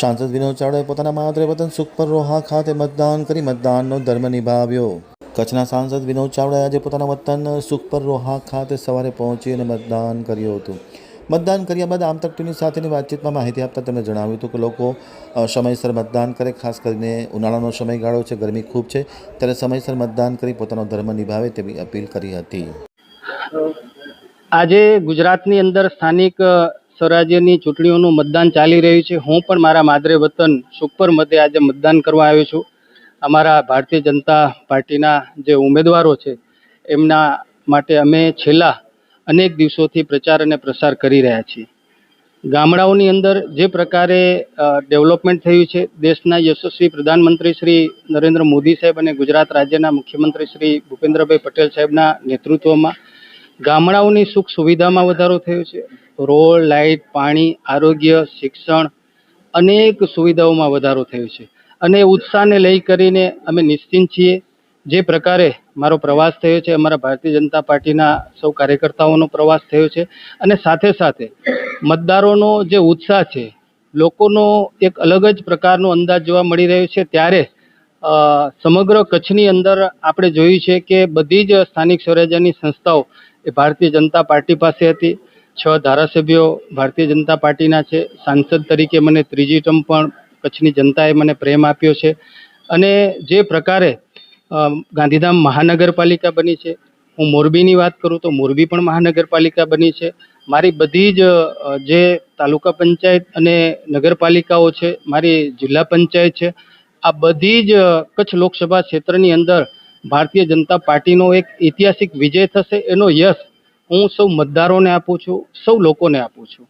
સાંસદ વિનોદ ચાવડાએ પોતાના માતૃ વતન સુખપર રોહા ખાતે મતદાન કરી મતદાનનો ધર્મ નિભાવ્યો। કચ્છના સાંસદ વિનોદ ચાવડાએ આજે પોતાના વતન સુખપર રોહા ખાતે સવારે પહોંચી અને મતદાન કર્યું હતું। મતદાન કર્યા બાદ આમતક ટીવી સાથેની વાતચીતમાં માહિતી આપતા તેમણે જણાવ્યું હતું કે લોકો સમયસર મતદાન કરે, ખાસ કરીને ઉનાળાનો સમયગાળો છે, ગરમી ખૂબ છે, ત્યારે સમયસર મતદાન કરી પોતાનો ધર્મ નિભાવે તેવી અપીલ કરી હતી। આજે ગુજરાતની અંદર સ્થાનિક સ્વરાજ્યની ચૂંટણીઓનું મતદાન ચાલી રહ્યું છે। હું પણ મારા માદરે વતન સુખપર મધ્યે આજે મતદાન કરવા આવ્યો છું। અમારા ભારતીય જનતા પાર્ટીના જે ઉમેદવારો છે એમના માટે અમે છેલ્લા અનેક દિવસોથી પ્રચાર અને પ્રસાર કરી રહ્યા છીએ। ગામડાઓની અંદર જે પ્રકારે ડેવલપમેન્ટ થયું છે, દેશના યશસ્વી પ્રધાનમંત્રી શ્રી નરેન્દ્ર મોદી સાહેબ અને ગુજરાત રાજ્યના મુખ્યમંત્રી શ્રી ભૂપેન્દ્રભાઈ પટેલ સાહેબના નેતૃત્વમાં ગામડાઓની સુખ સુવિધામાં વધારો થયો છે। રોડ, લાઇટ, પાણી, આરોગ્ય, શિક્ષણ અનેક સુવિધાઓમાં વધારો થયો છે અને ઉત્સાહને લઈ કરીને અમે નિશ્ચિંત છીએ। જે પ્રકારે મારો પ્રવાસ થયો છે, અમારા ભારતીય જનતા પાર્ટીના સૌ કાર્યકર્તાઓનો પ્રવાસ થયો છે અને સાથે સાથે મતદારોનો જે ઉત્સાહ છે, લોકોનો એક અલગ જ પ્રકારનો અંદાજ જોવા મળી રહ્યો છે। ત્યારે સમગ્ર કચ્છની અંદર આપણે જોયું છે કે બધી જ સ્થાનિક સ્વરાજ્યની સંસ્થાઓ એ ભારતીય જનતા પાર્ટી પાસે હતી। 6 ધારાસભ્યો ભારતીય જનતા પાર્ટીના છે। સાંસદ તરીકે મને ત્રીજી ટર્મ પણ કચ્છની જનતાએ મને પ્રેમ આપ્યો છે અને જે પ્રકારે ગાંધીધામ મહાનગરપાલિકા બની છે, હું મોરબીની વાત કરું તો મોરબી પણ મહાનગરપાલિકા બની છે। મારી બધી જ જે તાલુકા પંચાયત અને નગરપાલિકાઓ છે, મારી જિલ્લા પંચાયત છે, આ બધી જ કચ્છ લોકસભા ક્ષેત્રની અંદર ભારતીય જનતા પાર્ટીનો એક ઐતિહાસિક વિજય થશે। એનો યશ હું સૌ મતદારોને આપું છું, સૌ લોકોને આપું છું।